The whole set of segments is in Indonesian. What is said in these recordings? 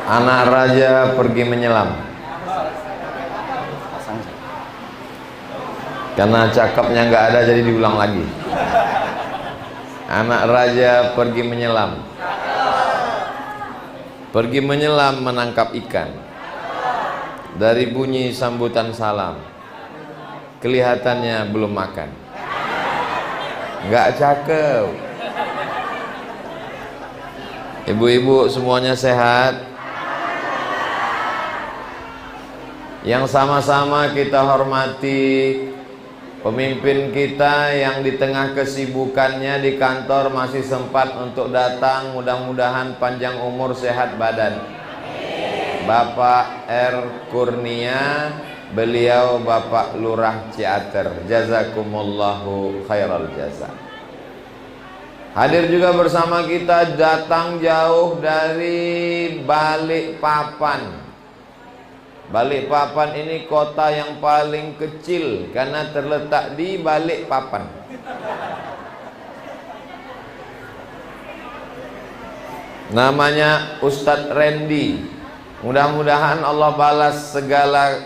Anak raja pergi menyelam. Karena cakepnya nggak ada jadi diulang lagi. Anak raja pergi menyelam. Pergi menyelam menangkap ikan. Dari bunyi sambutan salam, kelihatannya belum makan. Nggak cakep. Ibu-ibu semuanya sehat. Yang sama-sama kita hormati pemimpin kita yang di tengah kesibukannya di kantor masih sempat untuk datang. Mudah-mudahan panjang umur, sehat badan. Bapak R. Kurnia, beliau Bapak Lurah Ciater. Jazakumullahu khairal jaza. Hadir juga bersama kita, datang jauh dari Balikpapan. Balikpapan ini kota yang paling kecil karena terletak di Balikpapan. Namanya Ustadz Randy. Mudah-mudahan Allah balas segala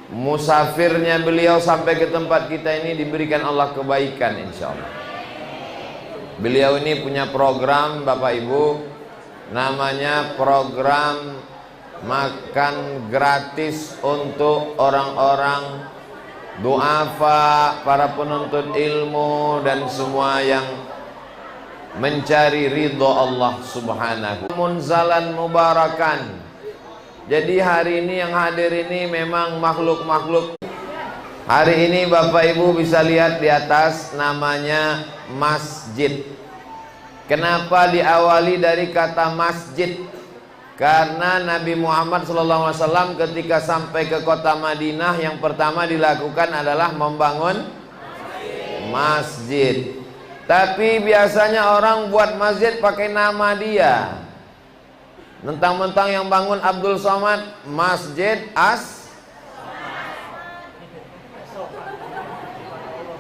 musafirnya beliau sampai ke tempat kita ini, diberikan Allah kebaikan insya Allah. Beliau ini punya program Bapak Ibu, namanya program makan gratis untuk orang-orang duafa, para penuntut ilmu dan semua yang mencari ridho Allah subhanahu. Munzalan mubarakan. Jadi hari ini yang hadir ini memang makhluk-makhluk. Hari ini Bapak Ibu bisa lihat di atas namanya masjid. Kenapa diawali dari kata masjid? Karena Nabi Muhammad SAW ketika sampai ke kota Madinah, yang pertama dilakukan adalah membangun masjid. Tapi biasanya orang buat masjid pakai nama dia. Mentang-mentang yang bangun Abdul Somad, Masjid As.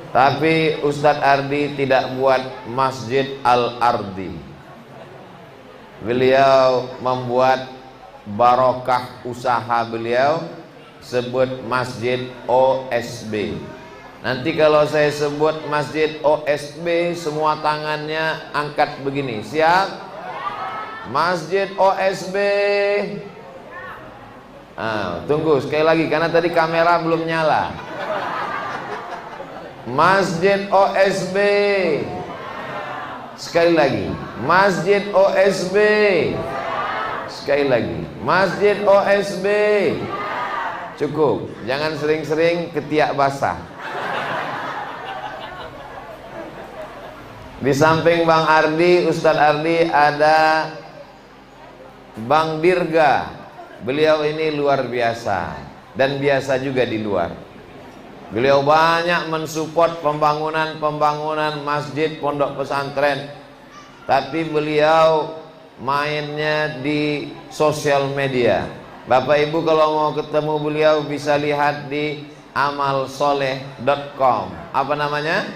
Tapi Ustadz Ardi tidak buat Masjid Al-Ardi. Beliau membuat barokah usaha beliau, sebut Masjid OSB. Nanti kalau saya sebut Masjid OSB, semua tangannya angkat begini. Siap? Masjid OSB. Tunggu sekali lagi karena tadi kamera belum nyala. Masjid OSB. Sekali lagi, Masjid OSB. Sekali lagi, Masjid OSB. Cukup, jangan sering-sering ketiak basah. Di samping Bang Ardi, Ustadz Ardi, ada Bang Dirga. Beliau ini luar biasa dan biasa juga di luar. Beliau banyak mensupport pembangunan masjid, pondok pesantren. Tapi beliau mainnya di sosial media. Bapak Ibu kalau mau ketemu beliau bisa lihat di amalsoleh.com. Apa namanya?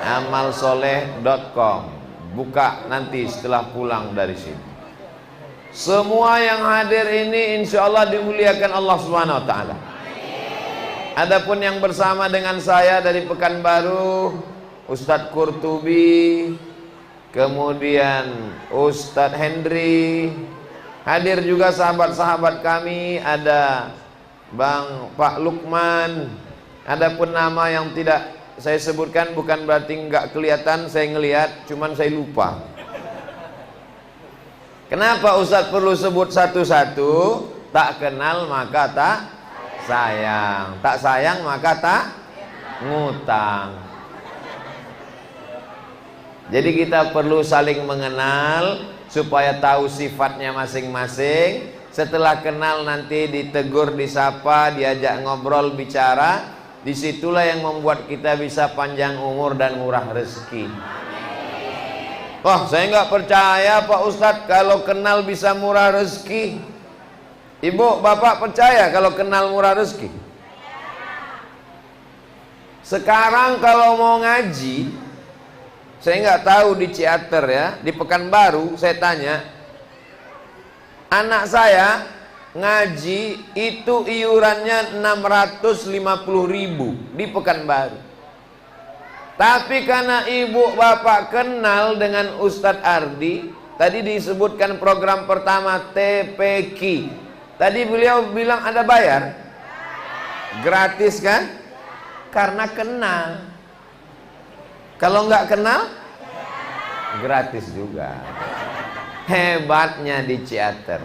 amalsoleh.com. Buka nanti setelah pulang dari sini. Semua yang hadir ini insya Allah dimuliakan Allah Subhanahu wa ta'ala. Adapun yang bersama dengan saya dari Pekanbaru, Ustadz Kurtubi, kemudian Ustadz Hendri, hadir juga sahabat-sahabat kami, ada Pak Lukman. Adapun nama yang tidak saya sebutkan bukan berarti nggak kelihatan, saya ngelihat, cuman saya lupa. Kenapa Ustadz perlu sebut satu-satu? Tak kenal maka tak sayang, tak sayang maka tak ngutang. Jadi kita perlu saling mengenal supaya tahu sifatnya masing-masing. Setelah kenal nanti ditegur, disapa, diajak ngobrol, bicara. Disitulah yang membuat kita bisa panjang umur dan murah rezeki. Wah, saya nggak percaya Pak Ustadz kalau kenal bisa murah rezeki. Ibu, bapak percaya kalau kenal murah rezeki? Sekarang kalau mau ngaji, saya nggak tahu di Ciater ya, di Pekanbaru saya tanya, Anak saya ngaji itu iurannya 650.000 di Pekanbaru. Tapi karena ibu bapak kenal dengan Ustadz Ardi, tadi disebutkan program pertama TPQ. Tadi beliau bilang ada bayar? Gratis kan? Karena kenal. Kalau nggak kenal, gratis juga. Hebatnya di Ciater.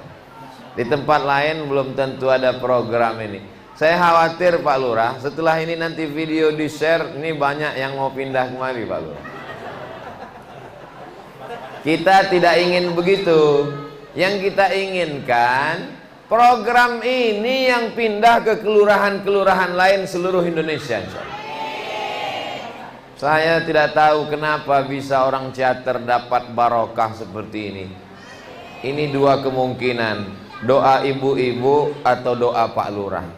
Di tempat lain belum tentu ada program ini. Saya khawatir Pak Lurah, setelah ini nanti video di share, ini banyak yang mau pindah kemari Pak Lurah. Kita tidak ingin begitu. Yang kita inginkan, program ini yang pindah ke kelurahan-kelurahan lain seluruh Indonesia. Saya tidak tahu kenapa bisa orang Ciater dapat barokah seperti ini. Ini dua kemungkinan, doa ibu-ibu atau doa Pak Lurah.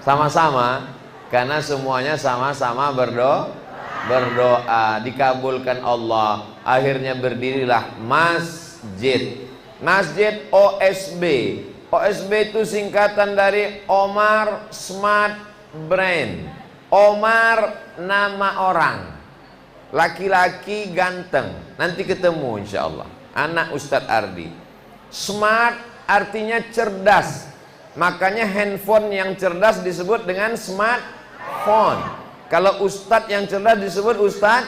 Sama-sama, karena semuanya sama-sama berdoa, dikabulkan Allah. Akhirnya berdirilah masjid. Masjid OSB. OSB itu singkatan dari Omar Smart Brain. Omar nama orang, laki-laki ganteng. Nanti ketemu insya Allah. Anak Ustadz Ardi. Smart artinya cerdas. Makanya handphone yang cerdas disebut dengan smartphone. Kalau Ustadz yang cerdas disebut Ustadz.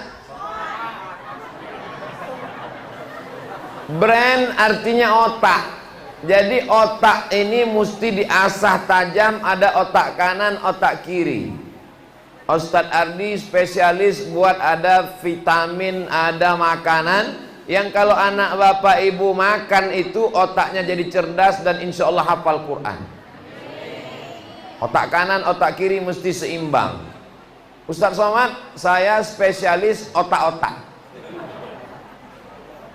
Brain artinya otak. Jadi otak ini mesti diasah tajam. Ada otak kanan, otak kiri. Ustadz Ardi spesialis buat ada vitamin, ada makanan yang kalau anak bapak ibu makan itu otaknya jadi cerdas dan insya Allah hafal Quran. Otak kanan, otak kiri mesti seimbang. Ustadz Somad, saya spesialis otak-otak.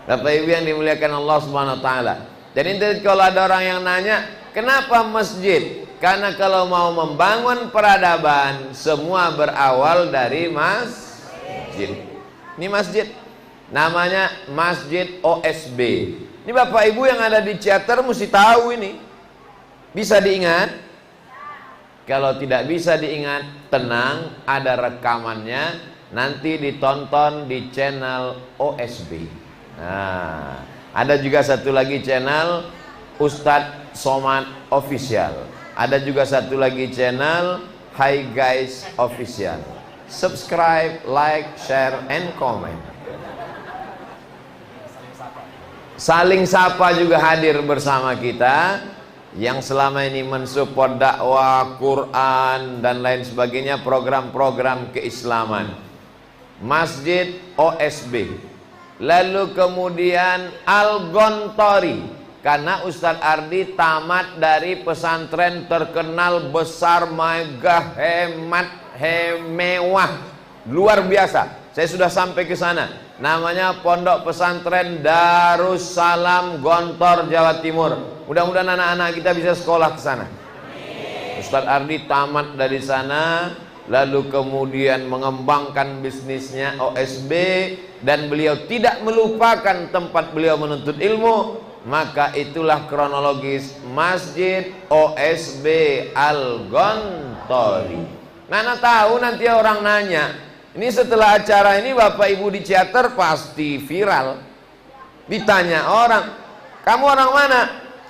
Bapak ibu yang dimuliakan Allah Subhanahu Wa Taala. Jadi kalau ada orang yang nanya, kenapa masjid? Karena kalau mau membangun peradaban, semua berawal dari masjid. Ini masjid, namanya Masjid OSB. Ini bapak ibu yang ada di Ciater mesti tahu ini. Bisa diingat? Kalau tidak bisa diingat, tenang, ada rekamannya. Nanti ditonton di channel OSB. Nah, ada juga satu lagi channel Ustadz Somad Official. Ada juga satu lagi channel Hi Guys Official. Subscribe, like, share, and comment. Saling Sapa juga hadir bersama kita, yang selama ini mensupport dakwah, Quran, dan lain sebagainya, program-program keislaman. Masjid OSB. Lalu kemudian Al-Gontori. Karena Ustadz Ardi tamat dari pesantren terkenal, besar, megah, hemat, mewah, luar biasa. Saya sudah sampai ke sana. Namanya Pondok Pesantren Darussalam Gontor, Jawa Timur. Mudah-mudahan anak-anak kita bisa sekolah ke sana. Ustadz Ardi tamat dari sana, lalu kemudian mengembangkan bisnisnya OSB, dan beliau tidak melupakan tempat beliau menuntut ilmu. Maka itulah kronologis Masjid OSB Al-Gontori. Nana tahu nanti orang nanya, ini setelah acara ini bapak ibu di Ciater pasti viral. Ditanya orang, kamu orang mana?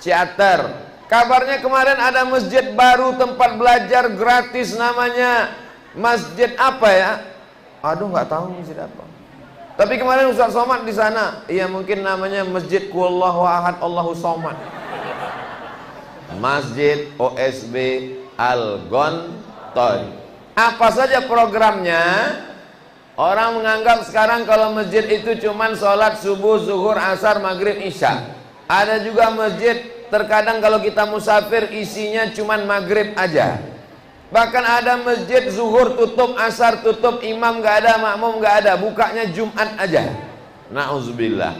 Ciater. Kabarnya kemarin ada masjid baru tempat belajar gratis, namanya masjid apa ya? Aduh nggak tahu masjid apa. Tapi kemarin Ustaz Somad di sana, iya mungkin namanya Masjid Qullahu Ahad Allahu Somad. Masjid OSB Al-Gontori. Apa saja programnya? Orang menganggap sekarang kalau masjid itu cuman sholat subuh, zuhur, asar, maghrib, isya. Ada juga masjid terkadang kalau kita musafir isinya cuman maghrib aja. Bahkan ada masjid zuhur tutup, asar tutup, imam gak ada, makmum gak ada, bukanya Jumat aja. Na'udzubillah.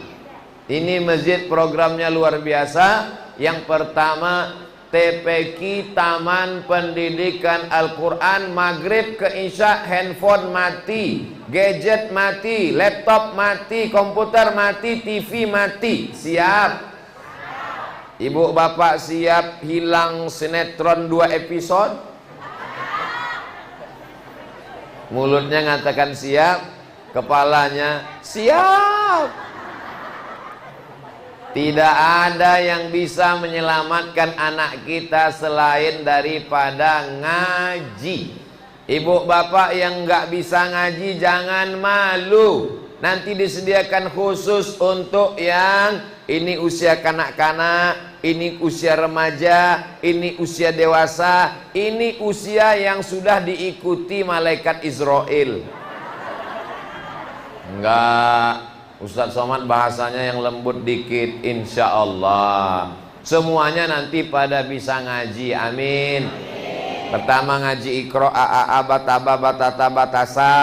Ini masjid programnya luar biasa. Yang pertama TPQ, Taman Pendidikan Al-Quran. Maghrib ke isya handphone mati, gadget mati, laptop mati, komputer mati, TV mati. Siap. Ibu bapak siap hilang sinetron 2 episode? Mulutnya ngatakan siap, kepalanya siap. Tidak ada yang bisa menyelamatkan anak kita selain daripada ngaji. Ibu bapak yang nggak bisa ngaji jangan malu. Nanti disediakan khusus untuk yang ini usia kanak-kanak, ini usia remaja, ini usia dewasa, ini usia yang sudah diikuti malaikat Israel. Enggak, Ustadz Somad bahasanya yang lembut dikit, insya Allah. Semuanya nanti pada bisa ngaji, amin. Pertama ngaji Iqra, A, Bataba, Batata, Batasa.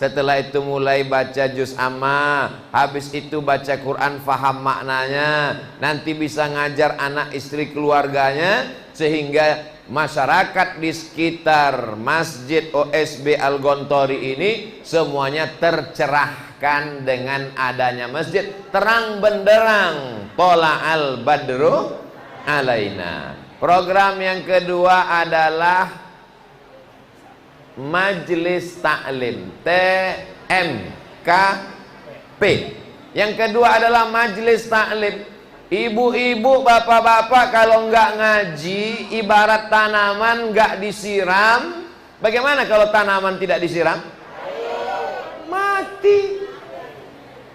Setelah itu mulai baca juz amma, habis itu baca Quran, faham maknanya. Nanti bisa ngajar anak istri keluarganya, sehingga masyarakat di sekitar Masjid OSB Al-Gontori ini semuanya tercerahkan dengan adanya masjid. Terang benderang, Tola'al Badru Alaina. Program yang kedua adalah Majelis Taklim, TMKP. Yang kedua adalah Majelis Taklim. Ibu-ibu, bapak-bapak kalau nggak ngaji, ibarat tanaman nggak disiram. Bagaimana kalau tanaman tidak disiram? Mati.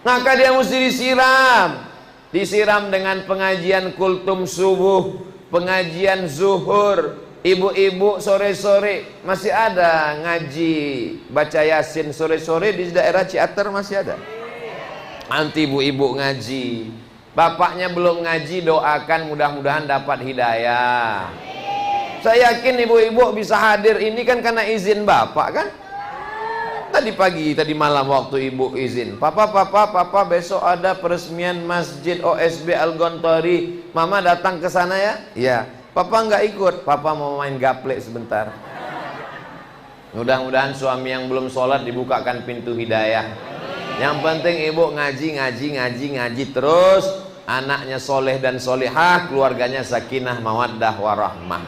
Maka dia mesti disiram. Disiram dengan pengajian kultum subuh, pengajian zuhur. Ibu-ibu sore-sore masih ada ngaji baca yasin sore-sore di daerah Ciater, masih ada. Nanti ibu-ibu ngaji. Bapaknya belum ngaji, doakan mudah-mudahan dapat hidayah. Saya yakin ibu-ibu bisa hadir ini kan karena izin bapak kan. Tadi pagi, tadi malam waktu ibu izin, papa besok ada peresmian Masjid OSB Al-Gontori, mama datang ke sana ya. Iya. Papa nggak ikut, papa mau main gaplek sebentar. Mudah-mudahan suami yang belum sholat dibukakan pintu hidayah. Yang penting ibu ngaji terus, anaknya soleh dan solehah, keluarganya sakinah mawaddah warahmah.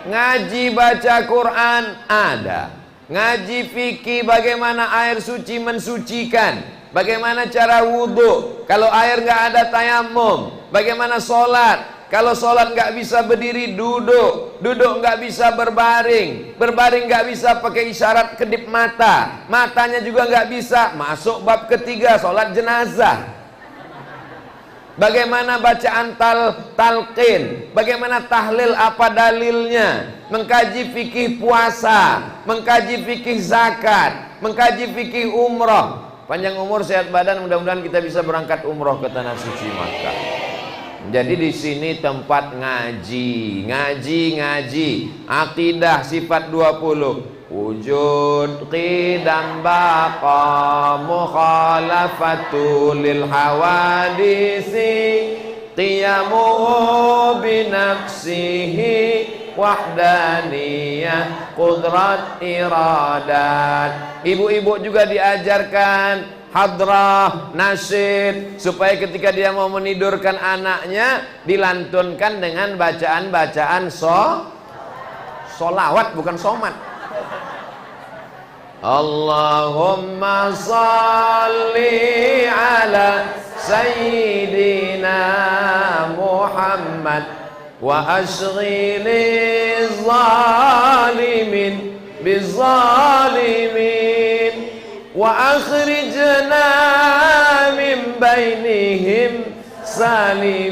Ngaji baca Quran ada, ngaji fikih bagaimana air suci mensucikan, bagaimana cara wudhu, kalau air nggak ada tayamum, bagaimana sholat. Kalau sholat nggak bisa berdiri, duduk nggak bisa berbaring nggak bisa pakai isyarat kedip mata, matanya juga nggak bisa. Masuk bab ketiga, sholat jenazah. Bagaimana bacaan talqin, bagaimana tahlil, apa dalilnya, mengkaji fikih puasa, mengkaji fikih zakat, mengkaji fikih umroh. Panjang umur sehat badan, mudah-mudahan kita bisa berangkat umroh ke tanah suci Makkah. Jadi di sini tempat ngaji. Akidah sifat 20. Wujud qidam baqa mukhalafatu lil hawadisi qiyamuhu binafsihi wahdaniyah qudrat iradat. Ibu-ibu juga diajarkan hadrah, nasyid, supaya ketika dia mau menidurkan anaknya dilantunkan dengan bacaan-bacaan solawat, bukan somat. Allahumma salli ala sayyidina Muhammad wa ashghili zalimin bizalimin wa akhrijna min bainihim salimin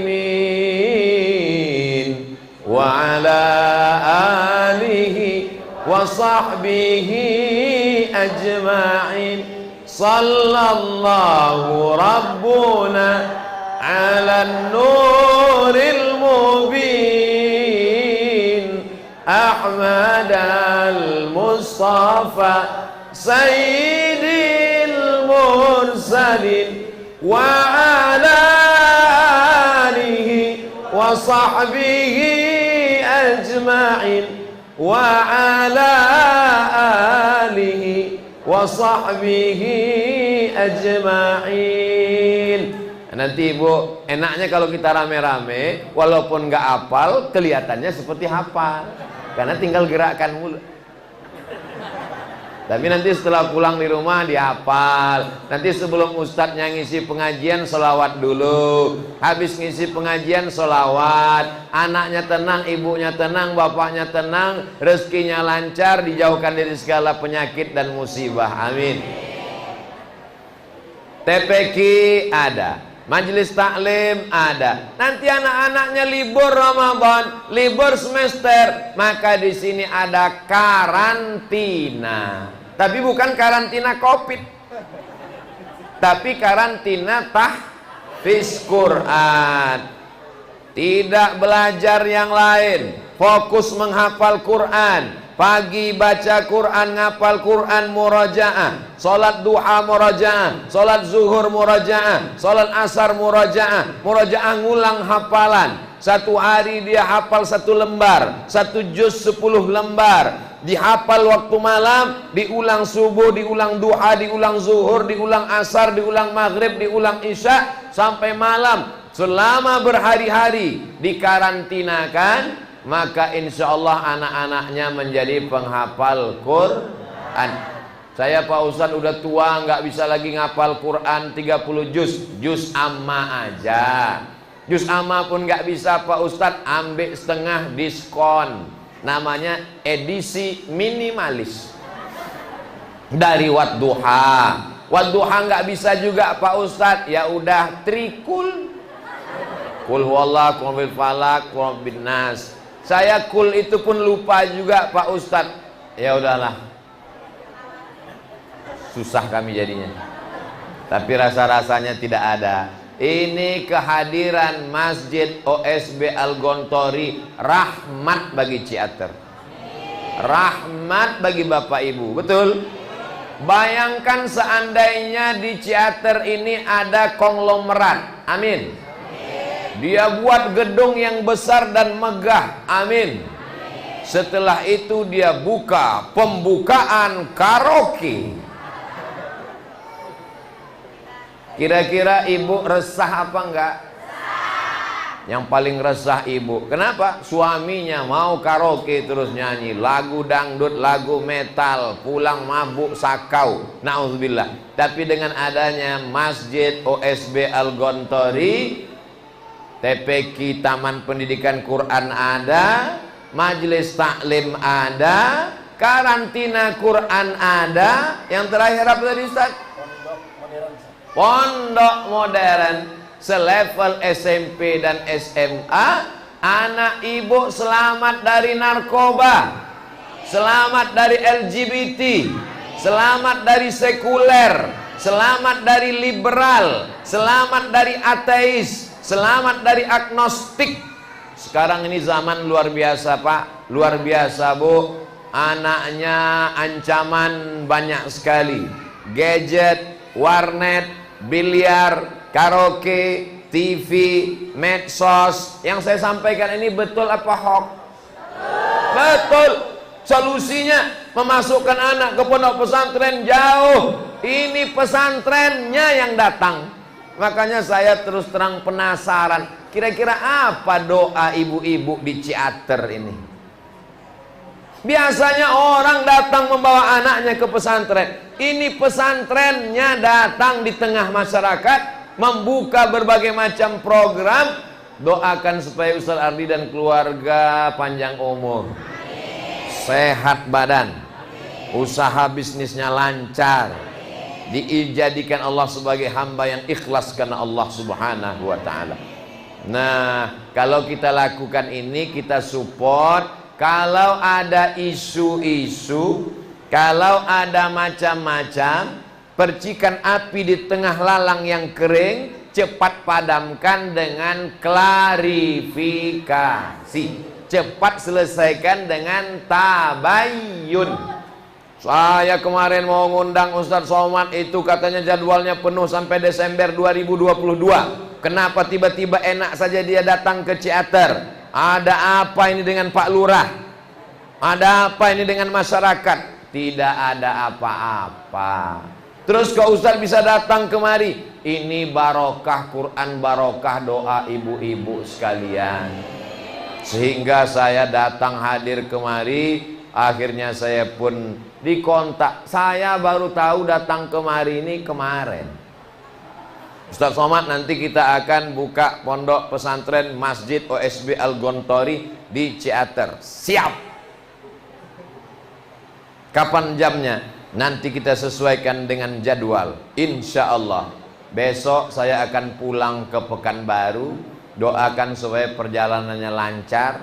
wa ala alihi wa sahbihi ajma'in. Sallallahu rabbuna ala nuril mubin Ahmad al-Mustafa Sayyidil Mursalin wa ala alihi wa sahbihi ajma'in wa ala alihi wa sahbihi ajma'in. Nanti ibu enaknya kalau kita rame-rame, walaupun nggak hafal, kelihatannya seperti hafal, karena tinggal gerakkan mulut. Tapi nanti setelah pulang di rumah dihafal. Nanti sebelum ustadznya ngisi pengajian sholawat dulu. Habis ngisi pengajian sholawat. Anaknya tenang, ibunya tenang, bapaknya tenang, rezekinya lancar, dijauhkan dari segala penyakit dan musibah. Amin. TPQ ada, majelis taklim ada. Nanti anak-anaknya libur Ramadan, libur semester, maka di sini ada karantina. Tapi bukan karantina Covid, tapi karantina tahfiz Quran. Tidak belajar yang lain, fokus menghafal Quran. Pagi baca Quran, ngapal Quran, murajaah. Salat duha murajaah, salat zuhur murajaah, salat asar murajaah. Murajaah ngulang hafalan. Satu hari dia hafal 1 lembar, 1 juz 10 lembar. Dihafal waktu malam, diulang subuh, diulang duha, diulang zuhur, diulang asar, diulang maghrib, diulang isya sampai malam. Selama berhari-hari dikarantinakan, maka insya Allah anak-anaknya menjadi penghafal Quran. Saya Pak Ustadz udah tua, nggak bisa lagi ngapal Quran 30 juz amma aja. Juz amma pun nggak bisa Pak Ustadz, ambil setengah diskon. Namanya edisi minimalis dari Wadduha. Wadduha nggak bisa juga Pak Ustadz, ya udah trikul. Kul huwallah, kul bil falak, kul bin nas. Saya kul itu pun lupa juga Pak Ustadz. Ya udahlah, susah kami jadinya. Tapi rasa-rasanya tidak ada. Ini kehadiran Masjid OSB Al-Gontori rahmat bagi Ciater, rahmat bagi Bapak Ibu. Betul? Bayangkan seandainya di Ciater ini ada konglomerat. Amin. Dia buat gedung yang besar dan megah. Amin. Setelah itu dia buka pembukaan karaoke. Kira-kira ibu resah apa enggak? Yang paling resah ibu. Kenapa? Suaminya mau karaoke terus nyanyi lagu dangdut, lagu metal, pulang mabuk sakau. Nauzubillah. Tapi dengan adanya Masjid OSB Al-Gontori, TPQ Taman Pendidikan Quran ada, majelis taklim ada, karantina Quran ada. Yang terakhir apa tadi Ustaz? Pondok modern selevel SMP dan SMA. Anak ibu selamat dari narkoba, selamat dari LGBT, selamat dari sekuler, selamat dari liberal, selamat dari ateis, selamat dari agnostik. Sekarang ini zaman luar biasa Pak, luar biasa Bu. Anaknya ancaman banyak sekali. Gadget, warnet, biliar, karaoke, TV, medsos. Yang saya sampaikan ini betul apa hoax? Betul. Solusinya memasukkan anak ke pondok pesantren jauh. Ini pesantrennya yang datang. Makanya saya terus terang penasaran, kira-kira apa doa ibu-ibu di Ciater ini? Biasanya orang datang membawa anaknya ke pesantren. Ini pesantrennya datang di tengah masyarakat, membuka berbagai macam program. Doakan supaya Ustaz Ardi dan keluarga panjang umur, sehat badan, usaha bisnisnya lancar, dijadikan Allah sebagai hamba yang ikhlas karena Allah Subhanahu wa ta'ala. Nah, kalau kita lakukan ini, kita support. Kalau ada isu-isu, kalau ada macam-macam, percikan api di tengah lalang yang kering, cepat padamkan dengan klarifikasi. Cepat selesaikan dengan tabayyun. Saya kemarin mau ngundang Ustadz Somad, itu katanya jadwalnya penuh sampai Desember 2022. Kenapa tiba-tiba enak saja dia datang ke Ciater? Ada apa ini dengan Pak Lurah? Ada apa ini dengan masyarakat? Tidak ada apa-apa. Terus kok Ustaz bisa datang kemari? Ini barokah Quran, barokah doa ibu-ibu sekalian. Sehingga saya datang hadir kemari. Akhirnya saya pun dikontak. Saya baru tahu datang kemari ini kemarin. Ustaz Somad, nanti kita akan buka pondok pesantren Masjid OSB Al-Gontori di Ciater. Siap. Kapan jamnya? Nanti kita sesuaikan dengan jadwal. Insya Allah besok saya akan pulang ke Pekanbaru. Doakan supaya perjalanannya lancar.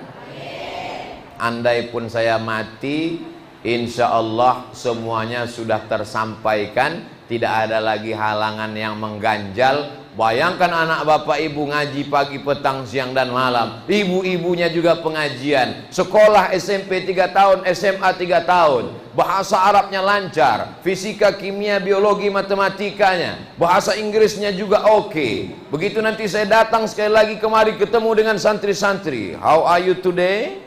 Andai pun saya mati, insya Allah semuanya sudah tersampaikan. Tidak ada lagi halangan yang mengganjal. Bayangkan anak bapak ibu ngaji pagi, petang, siang dan malam. Ibu-ibunya juga pengajian. Sekolah SMP 3 tahun, SMA 3 tahun. Bahasa Arabnya lancar. Fisika, kimia, biologi, matematikanya. Bahasa Inggrisnya juga oke. Begitu nanti saya datang sekali lagi kemari ketemu dengan santri-santri. How are you today?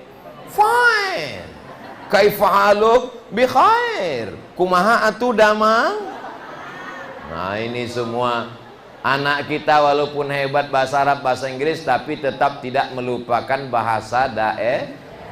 Fine. Kaifa haluk? Bi khair. Kumaha atu damang? Nah, ini semua anak kita walaupun hebat bahasa Arab, bahasa Inggris, tapi tetap tidak melupakan bahasa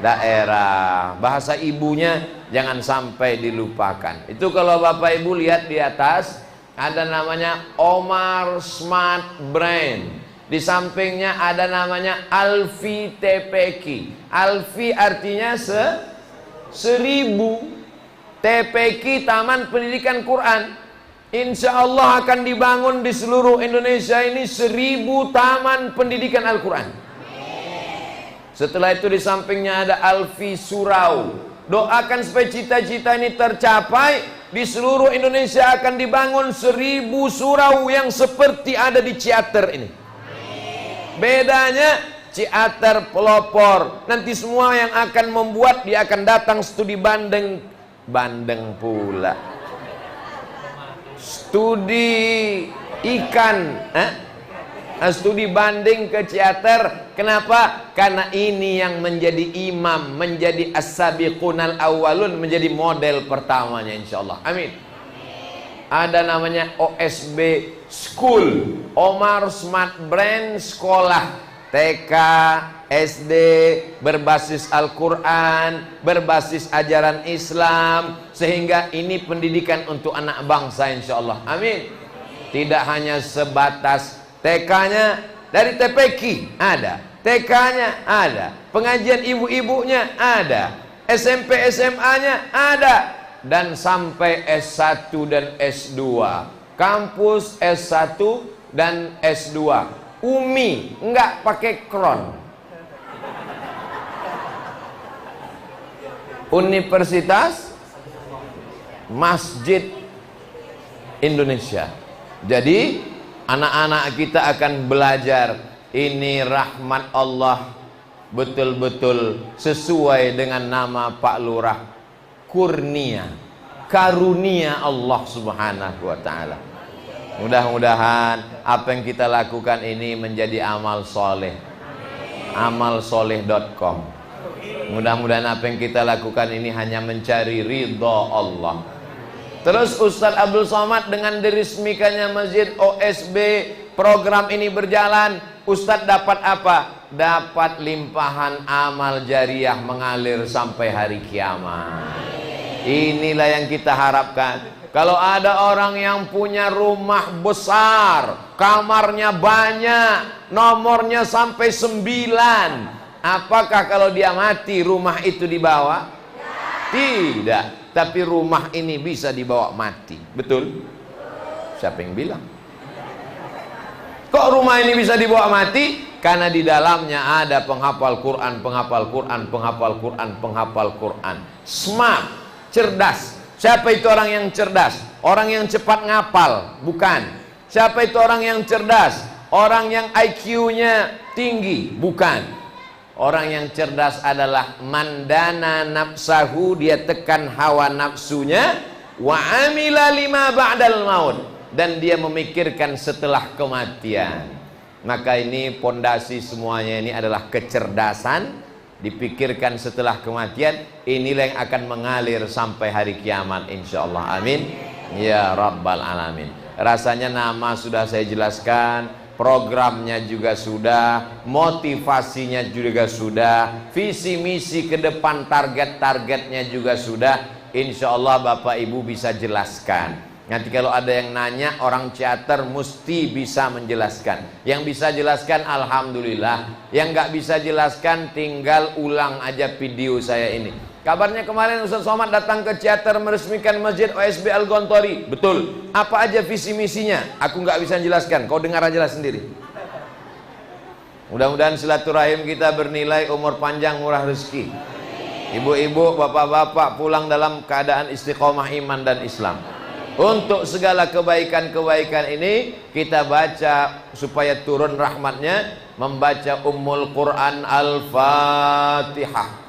daerah. Bahasa ibunya jangan sampai dilupakan. Itu kalau Bapak Ibu lihat di atas ada namanya Omar Smart Brain. Di sampingnya ada namanya Alfi TPQ. Alfi artinya 1000. TPQ Taman Pendidikan Quran. Insya Allah akan dibangun di seluruh Indonesia ini 1000 taman pendidikan Al-Quran. Setelah itu di sampingnya ada Alfi Surau. Doakan supaya cita-cita ini tercapai. Di seluruh Indonesia akan dibangun 1000 surau yang seperti ada di Ciater ini. Bedanya Ciater pelopor. Nanti semua yang akan membuat, dia akan datang studi Bandeng pula. Studi ikan, studi banding ke Ciater. Kenapa? Karena ini yang menjadi imam, menjadi as-sabiqunal awwalun, menjadi model pertamanya insyaallah. Amin. Ada namanya OSB School, Omar Smart Brain Sekolah TK, SD, berbasis Al-Quran, berbasis ajaran Islam, sehingga ini pendidikan untuk anak bangsa insyaallah. Amin. Tidak hanya sebatas TK-nya, dari TPQ ada, TK-nya ada, pengajian ibu-ibunya ada, SMP SMA-nya ada, dan sampai S1 dan S2, kampus S1 dan S2, UMI, enggak pakai kron. Universitas Masjid Indonesia. Jadi anak-anak kita akan belajar. Ini rahmat Allah, betul-betul sesuai dengan nama Pak Lurah, kurnia, karunia Allah subhanahu wa ta'ala. Mudah-mudahan apa yang kita lakukan ini menjadi amal soleh. Amalsoleh.com. Mudah-mudahan apa yang kita lakukan ini hanya mencari ridha Allah. Terus Ustadz Abdul Somad dengan diresmikannya Masjid OSB, program ini berjalan, Ustadz dapat apa? Dapat limpahan amal jariah mengalir sampai hari kiamat. Inilah yang kita harapkan. Kalau ada orang yang punya rumah besar, kamarnya banyak, nomornya sampai 9, apakah kalau dia mati rumah itu dibawa? Tidak. Tapi rumah ini bisa dibawa mati. Betul? Siapa yang bilang? Kok rumah ini bisa dibawa mati? Karena di dalamnya ada penghafal Quran, penghafal Quran, penghafal Quran, penghafal Quran. Smart, cerdas. Siapa itu orang yang cerdas? Orang yang cepat ngapal? Bukan. Siapa itu orang yang cerdas? Orang yang IQ-nya tinggi? Bukan. Orang yang cerdas adalah mandana nafsahu, dia tekan hawa nafsunya, wa amila lima ba'dal maut, dan dia memikirkan setelah kematian. Maka ini pondasi semuanya ini adalah kecerdasan, dipikirkan setelah kematian, inilah yang akan mengalir sampai hari kiamat insyaallah. Amin ya rabbal alamin. Rasanya nama sudah saya jelaskan, programnya juga sudah, motivasinya juga sudah, visi misi ke depan, target-targetnya juga sudah. Insya Allah Bapak Ibu bisa jelaskan. Nanti kalau ada yang nanya, orang teater mesti bisa menjelaskan. Yang bisa jelaskan alhamdulillah, yang nggak bisa jelaskan tinggal ulang aja video saya ini. Kabarnya kemarin Ustaz Somad datang ke teater meresmikan Masjid OSB Al-Gontori. Betul. Apa aja visi misinya? Aku nggak bisa jelaskan. Kau dengar aja lah sendiri. Mudah-mudahan silaturahim kita bernilai, umur panjang, murah rezeki. Ibu-ibu, bapak-bapak pulang dalam keadaan istiqomah iman dan Islam. Untuk segala kebaikan-kebaikan ini kita baca supaya turun rahmatnya, membaca Ummul Quran Al-Fatihah.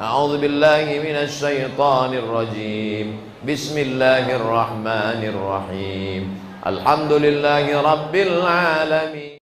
A'udzubillahi minasyaitonir rajim. Bismillahirrahmanirrahim. Alhamdulillahi rabbil alamin.